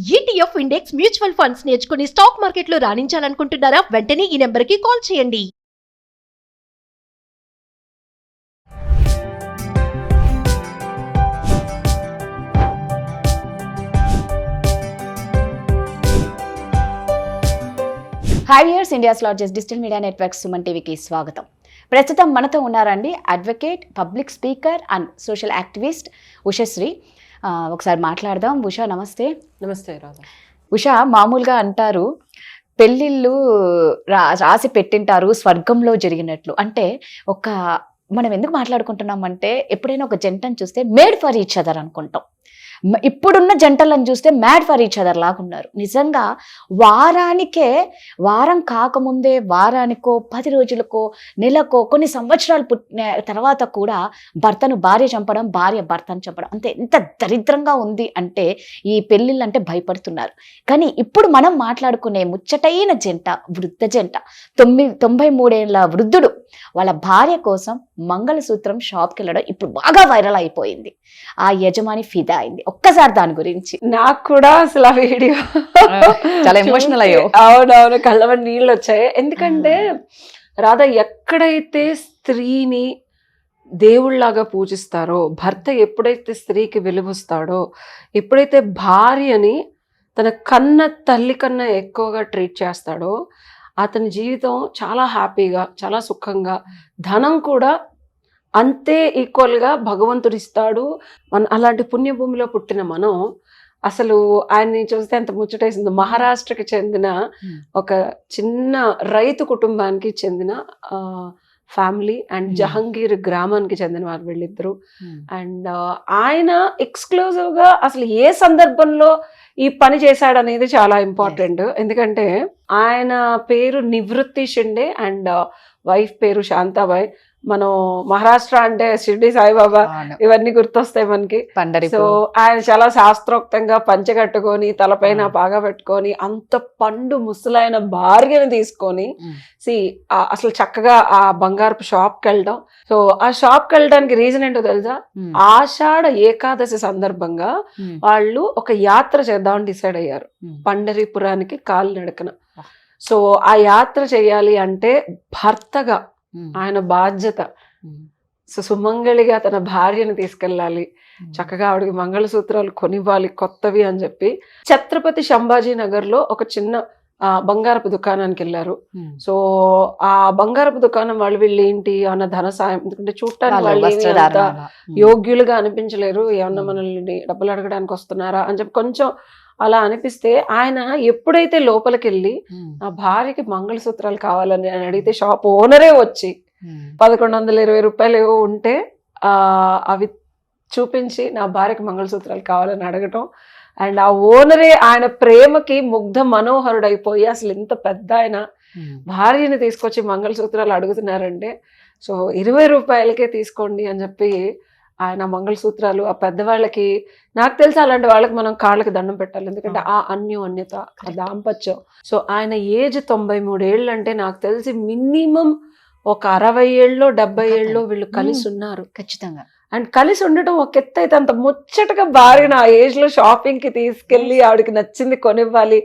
ETF index mutual funds నేర్చుకుని stock మార్కెట్లో రాణించాలనుకుంటున్నారా? వెంటనే ఈ నెంబర్కి కాల్ చేయండి. High viewers, India's largest digital media network Suman టీవీకి స్వాగతం. ప్రస్తుతం మనతో ఉన్నారండి advocate, public speaker and social activist Ushasri. ఒకసారి మాట్లాడదాం. ఉషా, నమస్తే. నమస్తే రాధా. ఉషా, మామూలుగా అంటారు పెళ్ళిళ్ళు రాసి పెట్టింటారు స్వర్గంలో జరిగినట్లు. అంటే మనం ఎందుకు మాట్లాడుకుంటున్నాం అంటే, ఎప్పుడైనా ఒక జంటను చూస్తే మేడ్ ఫర్ ఈచ్ అదర్ అనుకుంటాం. ఇప్పుడున్న జంటలను చూస్తే మ్యాడ్ ఫర్ ఈచ్ అదర్ లాగా ఉన్నారు. నిజంగా వారం కాకముందే వారానికో 10 రోజులకో నెలకో కొన్ని సంవత్సరాలు పుట్టిన తర్వాత కూడా భర్తను భార్య చంపడం, భార్య భర్తను చంపడం అంటే ఎంత దరిద్రంగా ఉంది అంటే ఈ పెళ్ళిళ్ళంటే భయపడుతున్నారు. కానీ ఇప్పుడు మనం మాట్లాడుకునే ముచ్చటైన జంట, వృద్ధ జంట, 93 ఏళ్ల వృద్ధుడు వాళ్ళ భార్య కోసం మంగళసూత్రం షాప్కి వెళ్ళడం ఇప్పుడు బాగా వైరల్ అయిపోయింది. ఆ యజమాని ఫిదా అయింది. ఒక్కసారి దాని గురించి. నాకు కూడా అసలు ఆ వీడియో చాలా ఎమోషనల్ అయ్యో. అవునవును, కళ్ళవని నీళ్ళు వచ్చాయి. ఎందుకంటే రాధా, ఎక్కడైతే స్త్రీని దేవుళ్లాగా పూజిస్తారో, భర్త ఎప్పుడైతే స్త్రీకి వెలువస్తాడో, ఎప్పుడైతే భార్యని తన కన్న తల్లి కన్నా ఎక్కువగా ట్రీట్ చేస్తాడో, అతని జీవితం చాలా హ్యాపీగా, చాలా సుఖంగా, ధనం కూడా అంతే ఈక్వల్గా భగవంతుడు ఇస్తాడు. అలాంటి పుణ్యభూమిలో పుట్టిన మనం అసలు ఆయన్ని చూస్తే ఎంత ముచ్చటేసింది. మహారాష్ట్రకి చెందిన ఒక చిన్న రైతు కుటుంబానికి చెందిన ఫ్యామిలీ అండ్ జహంగీర్ గ్రామానికి చెందిన వారు వీళ్ళిద్దరు. అండ్ ఆయన ఎక్స్క్లూజివ్ గా అసలు ఏ సందర్భంలో ఈ పని చేశాడనేది చాలా ఇంపార్టెంట్. ఎందుకంటే ఆయన పేరు నివృత్తి షిండే అండ్ వైఫ్ పేరు శాంతాబాయ్. మనం మహారాష్ట్ర అంటే షిర్డీ సాయిబాబా ఇవన్నీ గుర్తొస్తాయి మనకి. సో ఆయన చాలా శాస్త్రోక్తంగా పంచె కట్టుకొని, తలపైన బాగా పెట్టుకొని, అంత పండు ముసలైన భార్యను తీసుకొని అసలు చక్కగా ఆ బంగారపు షాప్కి వెళ్ళడం. సో ఆ షాప్కి వెళ్ళడానికి రీజన్ ఏంటో తెలుసా? ఆషాఢ ఏకాదశి సందర్భంగా వాళ్ళు ఒక యాత్ర చేద్దామని డిసైడ్ అయ్యారు, పండరీపురానికి కాలినడకన. సో ఆ యాత్ర చేయాలి అంటే భర్తగా ఆయన బాధ్యత. సో సుమంగళిగా తన భార్యను తీసుకెళ్ళాలి, చక్కగా ఆవిడకి మంగళసూత్రాలు కొనివ్వాలి కొత్తవి అని చెప్పి ఛత్రపతి సంభాజీ నగర్ లో ఒక చిన్న బంగారపు దుకాణానికి వెళ్ళారు. సో ఆ బంగారపు దుకాణం వాళ్ళు వీళ్ళు ఏంటి అన్న ధన సాయం, ఎందుకంటే చూడటానికి వాళ్ళు యోగ్యులుగా అనిపించలేరు, ఏమన్నా మనల్ని డబ్బులు అడగడానికి వస్తున్నారా అని చెప్పి కొంచెం అలా అనిపిస్తే, ఆయన ఎప్పుడైతే లోపలికి వెళ్ళి నా భార్యకి మంగళసూత్రాలు కావాలని అడిగితే షాప్ ఓనరే వచ్చి 1120 రూపాయలు ఏవో ఉంటే అవి చూపించి నా భార్యకి మంగళసూత్రాలు కావాలని అడగటం. అండ్ ఆ ఓనరే ఆయన ప్రేమకి ముగ్ధ మనోహరుడైపోయి అసలు ఇంత పెద్ద ఆయన భార్యని తీసుకొచ్చి మంగళసూత్రాలు అడుగుతున్నారంటే, సో 20 రూపాయలకే తీసుకోండి అని చెప్పి ఆయన మంగళసూత్రాలు ఆ పెద్దవాళ్ళకి, నాకు తెలిసి అలాంటి వాళ్ళకి మనం కాళ్ళకి దండం పెట్టాలి. ఎందుకంటే ఆ అన్యోన్యత, ఆ దాంపత్యం. సో ఆయన ఏజ్ 93 ఏళ్ళు అంటే నాకు తెలిసి మినిమం ఒక 60 ఏళ్ళలో 70 ఏళ్ళలో వీళ్ళు కలిసి ఉన్నారు ఖచ్చితంగా. అండ్ కలిసి ఉండటం ఒక ఎత్తు అయితే, అంత ముచ్చటగా భార్యను ఆ ఏజ్ లో షాపింగ్ కి తీసుకెళ్లి ఆవిడకి నచ్చింది కొనివ్వాలి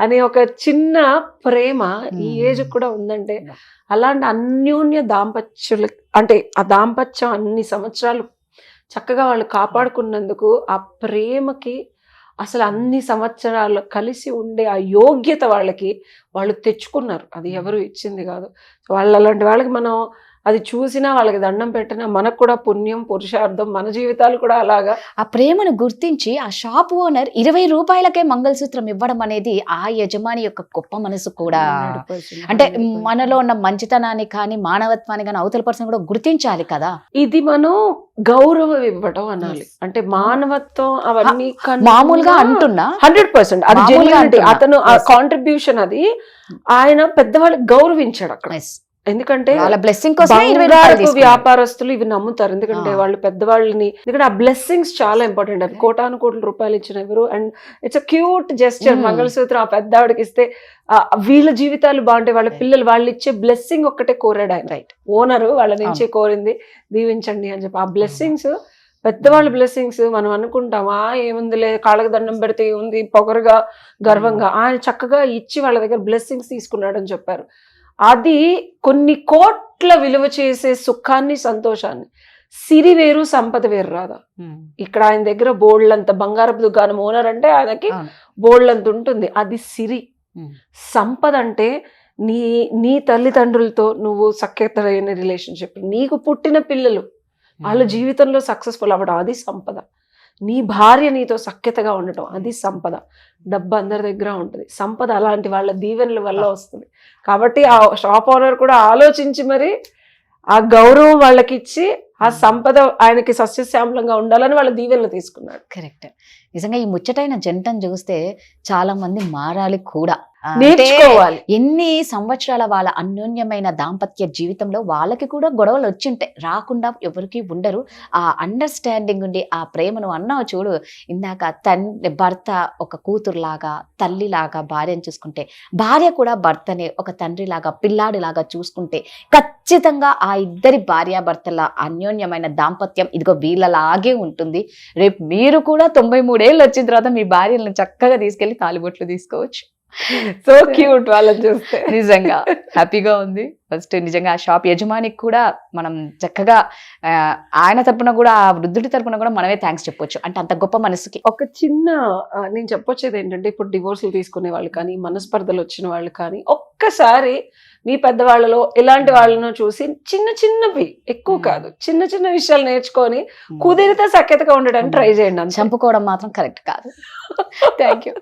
అనే ఒక చిన్న ప్రేమ ఈ ఏజ్ కూడా ఉందంటే, అలాంటి అన్యోన్య దాంపత్యులు అంటే ఆ దాంపత్యం అన్ని సంవత్సరాలు చక్కగా వాళ్ళు కాపాడుకున్నందుకు ఆ ప్రేమకి అసలు అన్ని సంవత్సరాలు కలిసి ఉండే ఆ యోగ్యత వాళ్ళు తెచ్చుకున్నారు. అది ఎవరు ఇచ్చింది కాదు. అలాంటి వాళ్ళకి మనం అది చూసినా, వాళ్ళకి దండం పెట్టినా మనకు కూడా పుణ్యం, పురుషార్థం, మన జీవితాలు కూడా అలాగా. ఆ ప్రేమను గుర్తించి ఆ షాప్ ఓనర్ 20 రూపాయలకే మంగళసూత్రం ఇవ్వడం అనేది ఆ యజమాని యొక్క గొప్ప మనసు కూడా. అంటే మనలో ఉన్న మంచితనాన్ని కానీ మానవత్వాన్ని కానీ అవతల పర్సన్ కూడా గుర్తించాలి కదా. ఇది మనం గౌరవం ఇవ్వడం అనాలి. అంటే మానవత్వం అవన్నీ మామూలుగా అంటున్నా 100% అది జెన్యూనిటీ. అతను ఆ కాంట్రిబ్యూషన్ అది ఆయన పెద్దవాళ్ళకి గౌరవించాడు అక్కడ. ఎందుకంటే వ్యాపారస్తులు ఇవి నమ్ముతారు, ఎందుకంటే వాళ్ళు పెద్దవాళ్ళని, ఎందుకంటే ఆ బ్లెస్సింగ్స్ చాలా ఇంపార్టెంట్. అది కోటాను కోట్ల రూపాయలు ఇచ్చిన ఎవరు, and it's a cute gesture. మంగళసూత్రం ఆ పెద్దవాడికి ఇస్తే వీళ్ళ జీవితాలు బాగుంటాయి, వాళ్ళ పిల్లలు, వాళ్ళు ఇచ్చే బ్లెస్సింగ్ ఒక్కటే కోరాడు ఆయన. రైట్, ఓనరు వాళ్ళ నుంచి కోరింది దీవించండి అని చెప్పి. ఆ బ్లెస్సింగ్స్ పెద్దవాళ్ళ బ్లెస్సింగ్స్ మనం అనుకుంటాం ఏముందిలే, కాళ్ళకి దండం పెడితే ఉంది, పొగరుగా గర్వంగా. ఆయన చక్కగా ఇచ్చి వాళ్ళ దగ్గర బ్లెస్సింగ్స్ తీసుకున్నాడని చెప్పారు. అది కొన్ని కోట్ల విలువ చేసే సుఖాన్ని, సంతోషాన్ని. సిరి వేరు, సంపద వేరు రాదా. ఇక్కడ ఆయన దగ్గర బోల్డ్లంత బంగారపు దుకాణం ఓనర్ అంటే ఆయనకి బోల్డ్లంత ఉంటుంది, అది సిరి. సంపద అంటే నీ తల్లిదండ్రులతో నువ్వు సఖ్యతమైన రిలేషన్షిప్, నీకు పుట్టిన పిల్లలు వాళ్ళ జీవితంలో సక్సెస్ఫుల్ అవ్వడం, అది సంపద. నీ భార్య నీతో సఖ్యతగా ఉండటం, అది సంపద. డబ్బు అందరి దగ్గర ఉంటుంది, సంపద అలాంటి వాళ్ళ దీవెనల వల్ల వస్తుంది. కాబట్టి ఆ షాప్ ఓనర్ కూడా ఆలోచించి మరి ఆ గౌరవం వాళ్ళకి ఇచ్చి ఆ సంపద ఆయనకి సస్యశ్యామలంగా ఉండాలని వాళ్ళ దీవెనలు తీసుకున్నాడు. కరెక్ట్. నిజంగా ఈ ముచ్చటైన జంటను చూస్తే చాలా మంది మారాలి కూడా, నేర్చుకోవాలి. ఎన్ని సంవత్సరాల వాళ్ళ అన్యోన్యమైన దాంపత్య జీవితంలో వాళ్ళకి కూడా గొడవలు వచ్చింటాయి, రాకుండా ఎవరికి ఉండరు. ఆ అండర్స్టాండింగ్ ఉండి ఆ ప్రేమను అన్నావు చూడు ఇందాక, భర్త ఒక కూతురులాగా, తల్లిలాగా భార్యను చూసుకుంటే, భార్య కూడా భర్తనే ఒక తండ్రిలాగా, పిల్లాడిలాగా చూసుకుంటే ఖచ్చితంగా ఆ ఇద్దరి భార్యాభర్తల అన్యోన్యమైన దాంపత్యం ఇదిగో వీళ్ళలాగే ఉంటుంది. రేపు మీరు కూడా 93 ఏళ్ళు వచ్చిన తర్వాత మీ భార్యలను చక్కగా తీసుకెళ్లి తాలిబొట్లు తీసుకోవచ్చు. సో క్యూట్ వాళ్ళని చూస్తే. నిజంగా హ్యాపీగా ఉంది. ఫస్ట్ నిజంగా ఆ షాప్ యజమానికి కూడా మనం చక్కగా ఆయన తరపున కూడా, ఆ వృద్ధుడి తరపున కూడా మనమే థ్యాంక్స్ చెప్పొచ్చు. అంటే అంత గొప్ప మనసుకి. ఒక చిన్న నేను చెప్పొచ్చేది ఏంటంటే, ఇప్పుడు డివోర్సులు తీసుకునే వాళ్ళు కానీ, మనస్పర్ధలు వచ్చిన వాళ్ళు కానీ, ఒక్కసారి మీ పెద్దవాళ్ళలో ఎలాంటి వాళ్ళను చూసి చిన్న చిన్నవి, ఎక్కువ కాదు, చిన్న చిన్న విషయాలు నేర్చుకొని కుదిరితే సఖ్యతగా ఉండడానికి ట్రై చేయండి. చంపుకోవడం మాత్రం కరెక్ట్ కాదు. Thank you.